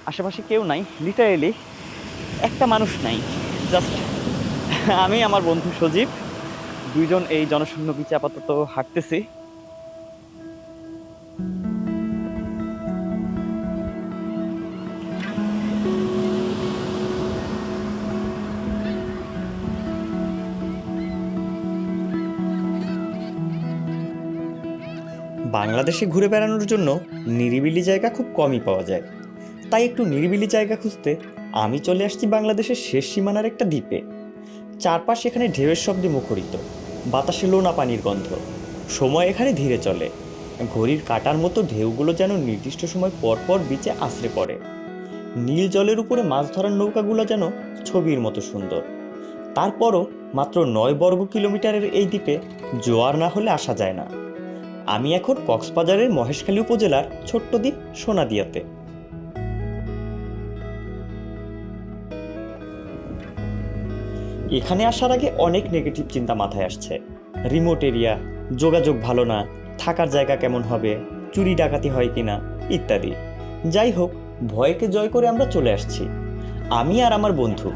আশেপাশে কেউ নাই, লিটারেলি একটা মানুষ নাই। জাস্ট আমি, আমার বন্ধু সজীব, দুইজন এই জনশূন্য বিচে আপাতত হাঁটতেছি। বাংলাদেশে ঘুরে বেড়ানোর জন্য নিরিবিলি জায়গা খুব কমই পাওয়া যায়, তাই একটু নিরিবিলি জায়গা খুঁজতে আমি চলে আসছি বাংলাদেশের শেষ সীমানার একটা দ্বীপে। চারপাশ এখানে ঢেউয়ের শব্দে মুখরিত, বাতাসে লোনা পানির গন্ধ। সময় এখানে ধীরে চলে, ঘড়ির কাঁটার মতো ঢেউগুলো যেন নির্দিষ্ট সময় পর পর বিচে আছড়ে পড়ে। নীল জলের উপরে মাছ ধরার নৌকাগুলো যেন ছবির মতো সুন্দর। তারপরও মাত্র 9 বর্গ কিলোমিটারের এই দ্বীপে জোয়ার না হলে আসা যায় না। আমি এখন কক্সবাজারের মহেশখালী উপজেলার ছোট্ট দ্বীপ সোনাদিয়াতে। এখানে আসার আগে অনেক নেগেটিভ চিন্তা মাথায় আসছে। রিমোট এরিয়া, যোগাযোগ ভালো না, থাকার জায়গা কেমন হবে, চুরি ডাকাতি হয় কিনা ইত্যাদি। যাই হোক, ভয়কে জয় করে আমরা চলে আসছি। আমি আর আমার বন্ধু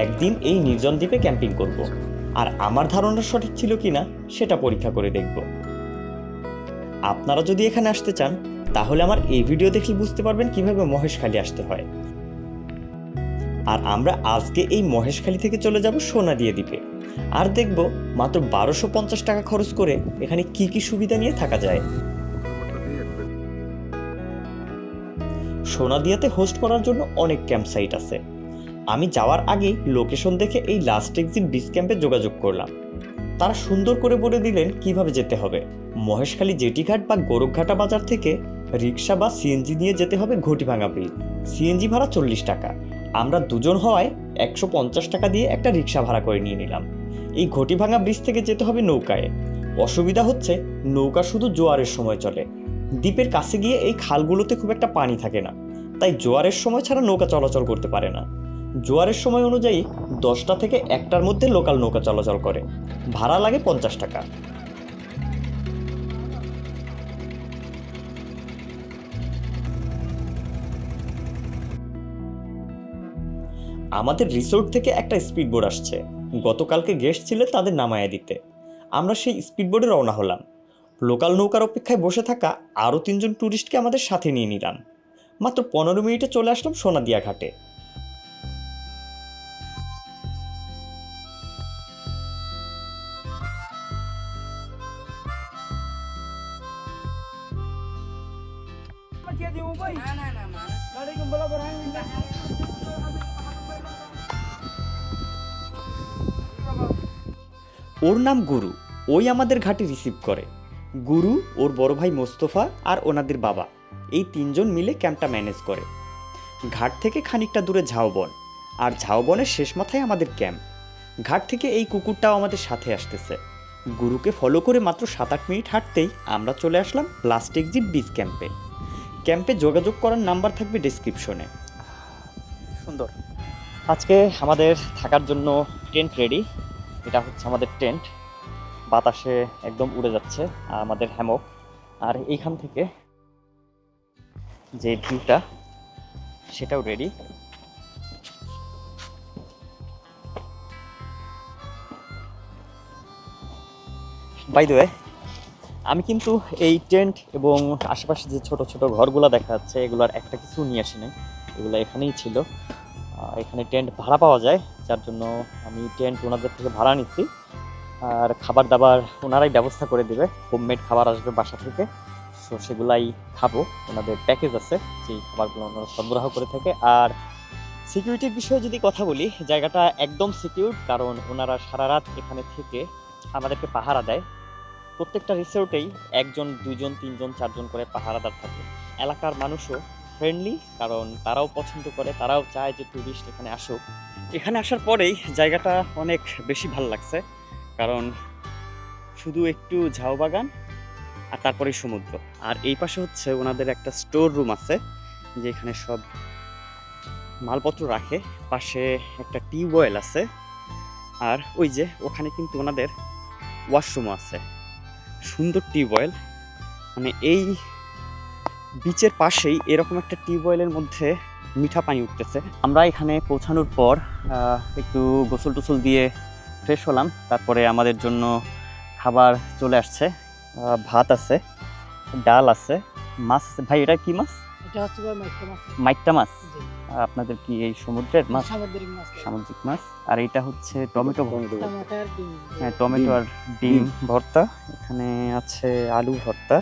একদিন এই নির্জন দ্বীপে ক্যাম্পিং করব, আর আমার ধারণা সঠিক ছিল কিনা সেটা পরীক্ষা করে দেখব। আপনারা যদি এখানে আসতে চান তাহলে আমার এই ভিডিও দেখলে বুঝতে পারবেন কিভাবে মহেশখালী আসতে হয়। আর আমরা আজকে এই মহেশখালী থেকে চলে যাব সোনাদিয়া দ্বীপে, আর দেখব মাত্র 1250 টাকা খরচ করে এখানে কি কি সুবিধা নিয়ে থাকা যায়। সোনাদিয়াতে হোস্ট করার জন্য অনেক ক্যাম্প সাইট আছে। আমি যাওয়ার আগেই লোকেশন দেখে এই লাস্ট এক্সিট বিচ ক্যাম্পে যোগাযোগ করলাম। তারা সুন্দর করে বলে দিলেন কিভাবে যেতে হবে। মহেশখালী জেটিঘাট বা গোরখঘাটা বাজার থেকে রিক্সা বা সিএনজি নিয়ে যেতে হবে ঘটিভাঙা ব্রিজ। সিএনজি ভাড়া 40 টাকা। আমরা দুজন হওয়ায় 150 টাকা দিয়ে একটা রিক্সা ভাড়া করে নিয়ে নিলাম। এই ঘটিভাঙা ব্রিজ থেকে যেতে হবে নৌকায়। অসুবিধা হচ্ছে নৌকা শুধু জোয়ারের সময় চলে। দ্বীপের কাছে গিয়ে এই খালগুলোতে খুব একটা পানি থাকে না, তাই জোয়ারের সময় ছাড়া নৌকা চলাচল করতে পারে না। জোয়ারের সময় অনুযায়ী 10টা থেকে 1টার মধ্যে লোকাল নৌকা চলাচল করে। ভাড়া লাগে 50 টাকা। আমাদের রিসোর্ট থেকে একটা স্পিডবোট আসছে। গতকালকে গেস্ট ছিল, তাদের নামায়া দিতে আমরা সেই স্পিডবোটে রওনা হলাম। লোকাল নৌকার অপেক্ষায় বসে থাকা আরও 3জন ট্যুরিস্টকে আমাদের সাথে নিয়ে নিলাম। মাত্র 15 মিনিটে চলে আসলাম সোনাদিয়া ঘাটে। ওর নাম গুরু, ওই আমাদের ঘাটে রিসিভ করে। গুরু, ওর বড় ভাই মোস্তফা আর ওনাদের বাবা, এই 3জন মিলে ক্যাম্পটা ম্যানেজ করে। ঘাট থেকে খানিকটা দূরে ঝাউবন, আর ঝাউবনের শেষ মাথায় আমাদের ক্যাম্প। ঘাট থেকে এই কুকুরটাও আমাদের সাথে আসতেছে। গুরুকে ফলো করে মাত্র 7-8 মিনিট হাঁটতেই আমরা চলে আসলাম লাস্ট এক্সিট বিচ ক্যাম্পে। ক্যাম্পে যোগাযোগ করার নাম্বার থাকবে ডেসক্রিপশনে। সুন্দর। আজকে আমাদের থাকার জন্য টেন্ট রেডি। এটা হচ্ছে আমাদের টেন্ট, বাতাসে একদম উড়ে যাচ্ছে। আর আমাদের হ্যামক, আর এইখান থেকে যে ভিউটা সেটাও রেডি। বাই দ্য ওয়ে, আমি কিন্তু এই টেন্ট এবং আশেপাশে যে ছোট ছোট ঘরগুলো দেখা যাচ্ছে এগুলোর একটা কিছু নিয়ে আসি নাই, এগুলো এখানেই ছিল। এখানে টেন্ট ভাড়া পাওয়া যায়, যার জন্য আমি টেন্ট ওনাদের থেকে ভাড়া নিচ্ছি। আর খাবার দাবার ওনারাই ব্যবস্থা করে দেবে, হোমমেড খাবার আসবে বাসা থেকে, সো সেগুলাই খাবো। ওনাদের প্যাকেজ আছে, যেই খাবারগুলো ওনারা সরবরাহ করে থাকে। আর সিকিউরিটির বিষয়ে যদি কথা বলি, জায়গাটা একদম সিকিউর, কারণ ওনারা সারা রাত এখানে থেকে আমাদেরকে পাহারা দেয়। প্রত্যেকটা রিসোর্টেই 1জন 2জন 3জন 4জন করে পাহারাদার থাকে। এলাকার মানুষও ফ্রেন্ডলি, কারণ তারাও পছন্দ করে, তারাও চায় যে ট্যুরিস্ট এখানে আসুক। এখানে আসার পরেই জায়গাটা অনেক বেশি ভালো লাগছে, কারণ শুধু একটু ঝাউ বাগান আর তারপরে সমুদ্র। আর এই পাশে হচ্ছে ওনাদের একটা স্টোর রুম আছে, যেখানে সব মালপত্র রাখে। পাশে একটা টিউবওয়েল আছে, আর ওই যে ওখানে কিন্তু ওনাদের ওয়াশরুমও আছে। সুন্দর টিউবওয়েল, মানে এই বিচের পাশেই এরকম একটা টিউবওয়েলের মধ্যে মিঠা পানি উঠতেছে। আমরা এখানে পৌঁছানোর পর একটু গোসল টোসল দিয়ে ফ্রেশ হলাম। তারপরে আমাদের জন্য খাবার চলে আসছে। ভাত আছে, ডাল আছে, মাছ আছে। ভাই এটা কি মাছ? এটা হচ্ছে মাইটটা মাছ। জি। আপনাদের কি এই সমুদ্রের মাছ? সামুদ্রিক মাছ। সামুদ্রিক মাছ। আর এটা হচ্ছে টমেটো ভর্তা। টমেটোর ডিম। হ্যাঁ, টমেটো আর ডিম ভর্তা। এখানে আছে আলু ভর্তা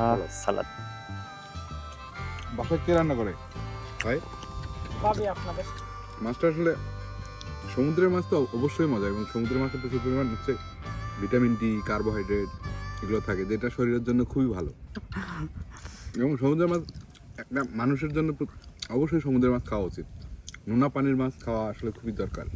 আর সালাদ। বাসায় কে রান্না করে ভাই? ভাবি আপনাদের মাছটা আসলে সমুদ্রের মাছ তো অবশ্যই মজা, এবং সমুদ্রের মাছে প্রচুর পরিমাণ হচ্ছে ভিটামিন ডি, কার্বোহাইড্রেট এগুলো থাকে, যেটা শরীরের জন্য খুবই ভালো। এবং সমুদ্রের মাছ একটা মানুষের জন্য অবশ্যই সমুদ্রের মাছ খাওয়া উচিত। নোনা পানির মাছ খাওয়া আসলে খুবই দরকার।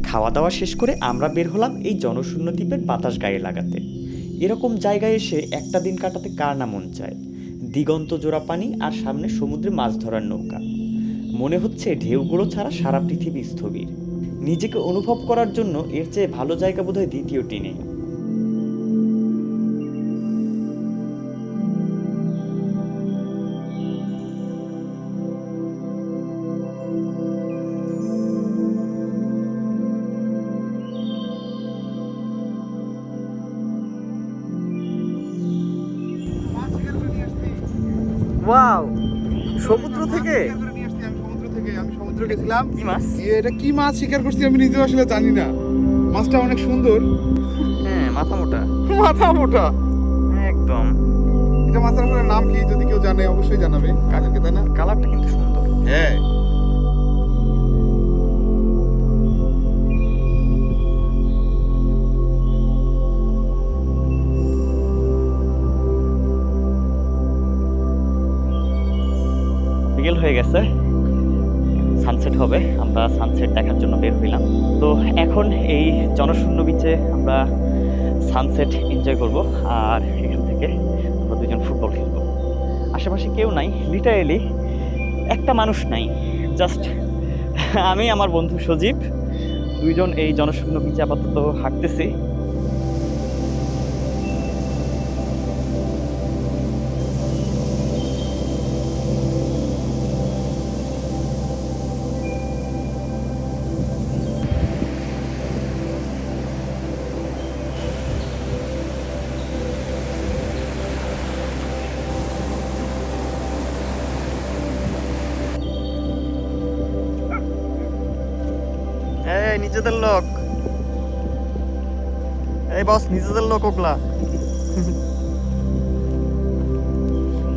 খাওয়া দাওয়া শেষ করে আমরা বের হলাম এই জনশূন্য দ্বীপের বাতাস গায়ে লাগাতে। এরকম জায়গায় এসে একটা দিন কাটাতে কার না মন চায়। দিগন্ত জোড়া পানি আর সামনে সমুদ্রে মাছ ধরার নৌকা। মনে হচ্ছে ঢেউগুলো ছাড়া সারা পৃথিবী স্থবির। নিজেকে অনুভব করার জন্য এর চেয়ে ভালো জায়গা বোধহয় দ্বিতীয়টি নেই। ওয়াও, সমুদ্র থেকে আমি সমুদ্রে গেছিলাম। কি মাছ? এটা কি মাছ শিকার করছি আমি নিজেও আসলে জানি না। মাছটা অনেক সুন্দর। হ্যাঁ, মাথা মোটা। মাথা মোটা একদম। এটা মাছের আসলে নাম কি যদি কেউ জানে অবশ্যই জানাবে কাদেরকে, তাই না? কালারটা কিন্তু সুন্দর। হ্যাঁ, বিকেল হয়ে গেছে, সানসেট হবে। আমরা সানসেট দেখার জন্য বের হইলাম। তো এখন এই জনশূন্য বিচে আমরা সানসেট এনজয় করব। আর এখান থেকে আমরা দুজন ফুটবল খেলবো। আশেপাশে কেউ নাই, লিটারেলি একটা মানুষ নাই। জাস্ট আমি, আমার বন্ধু সজীব, দুইজন এই জনশূন্য বিচে আপাতত হাঁটতেছি। এই নিজেদের লোক, এই বস নিজেদের লোক ওগুলা।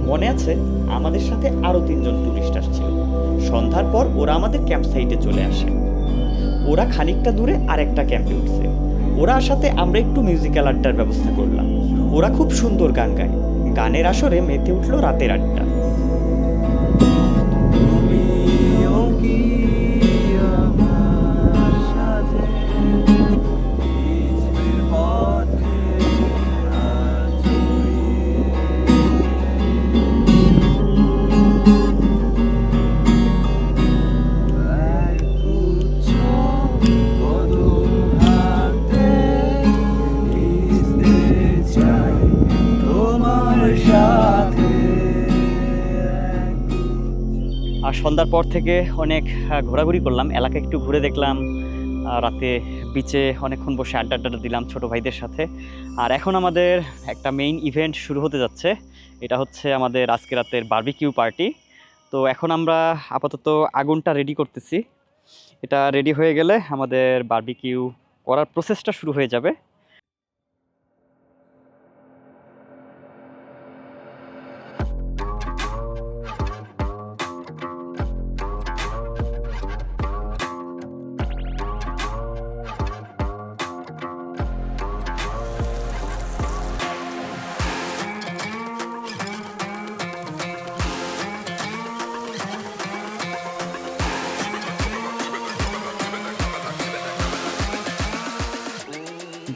মনে আছে আমাদের সাথে আরো তিনজন টুরিস্ট আসছিল। সন্ধ্যার পর ওরা আমাদের ক্যাম্প সাইটে চলে আসে। ওরা খানিকটা দূরে আরেকটা ক্যাম্পে উঠছে। ওরা আসাতে আমরা একটু মিউজিক্যাল আড্ডার ব্যবস্থা করলাম। ওরা খুব সুন্দর গান গায়। গানের আসরে মেতে উঠলো রাতের আড্ডা। আর সন্ধ্যার পর থেকে অনেক ঘোরাঘুরি করলাম, এলাকা একটু ঘুরে দেখলাম। রাতে বিচে অনেকক্ষণ বসে আড্ডা আড্ডা দিলাম ছোট ভাইদের সাথে। আর এখন আমাদের একটা মেইন ইভেন্ট শুরু হতে যাচ্ছে। এটা হচ্ছে আমাদের আজকে রাতের বারবিকিউ পার্টি। তো এখন আমরা আপাতত আগুনটা রেডি করতেছি। এটা রেডি হয়ে গেলে আমাদের বারবিকিউ করার প্রসেসটা শুরু হয়ে যাবে।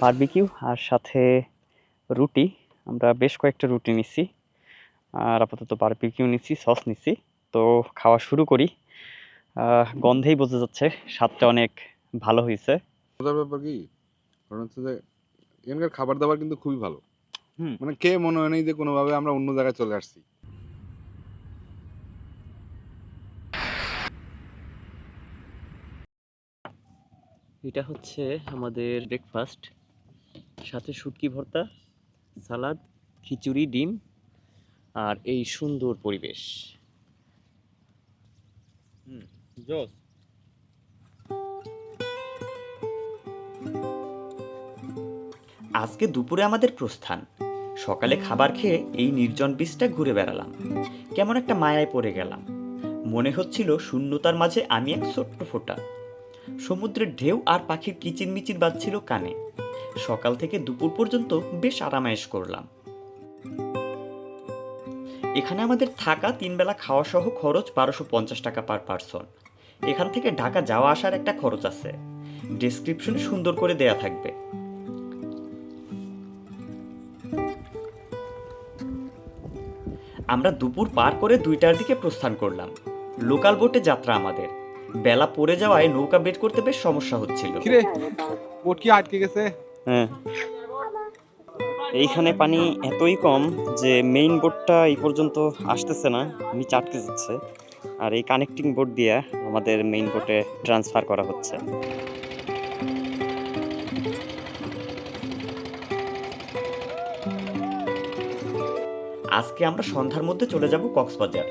বারবিকিউ আর সাথে রুটি, আমরা বেশ কয়েকটা রুটি নিছি। আর আপাতত বারবিকিউ নিছি, সস নিছি। তো খাওয়া শুরু করি। গন্ধেই বোঝা যাচ্ছে স্বাদটা অনেক ভালো হয়েছে। মজার ব্যাপার কি, কারণ হচ্ছে যে এখানকার খাবার দাবার কিন্তু খুবই ভালো। হুম। মানে খেয়ে মনে হয় নাই যে কোনোভাবে আমরা অন্য জায়গায় চলে আসছি। এটা হচ্ছে আমাদের ব্রেকফাস্ট, সাথে শুটকি ভর্তা, সালাদ, খিচুড়ি, ডিম আর এই সুন্দর পরিবেশ। জোস। আজকে দুপুরে আমাদের প্রস্থান। সকালে খাবার খেয়ে এই নির্জন বিচটা ঘুরে বেড়ালাম। কেমন একটা মায়ায় পড়ে গেলাম। মনে হচ্ছিল শূন্যতার মাঝে আমি এক ছোট্ট ফোঁটা। সমুদ্রের ঢেউ আর পাখির কিচিরমিচির বাজছিল কানে। সকাল থেকে দুপুর পর্যন্ত বেশ আরামায়েশ করলাম। এখানে আমাদের থাকা 3 বেলা খাওয়া সহ খরচ 1250 টাকা পার পারসন। এখান থেকে ঢাকা যাওয়া আসার একটা খরচ আছে, ডেসক্রিপশনে সুন্দর করে দেয়া থাকবে। আমরা দুপুর পার করে 2টার দিকে প্রস্থান করলাম। লোকাল বোটে যাত্রা আমাদের। বেলা পড়ে যাওয়ায় নৌকা বের করতে বেশ সমস্যা হচ্ছিল। কিরে বোট কি আটকে গেছে? হ্যাঁ, এইখানে পানি এতই কম যে মেইন বোটটা এই পর্যন্ত আসতেছে না, নিচে আটকে যাচ্ছে। আর এই কানেক্টিং বোট দিয়ে আমাদের মেইন বোটে ট্রান্সফার করা হচ্ছে। আজকে আমরা সন্ধ্যার মধ্যে চলে যাব কক্সবাজার।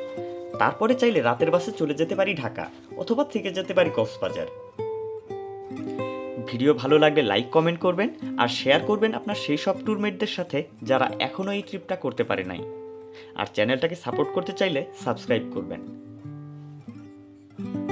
তারপরে চাইলে রাতের বাসে চলে যেতে পারি ঢাকা, অথবা থেকে যেতে পারি কক্সবাজার। ভিডিও ভালো লাগলে লাইক কমেন্ট করবেন আর শেয়ার করবেন আপনার সেই সব ট্যুরমেটদের সাথে যারা এখনও এই ট্রিপটা করতে পারে নাই। আর চ্যানেলটাকে সাপোর্ট করতে চাইলে সাবস্ক্রাইব করবেন।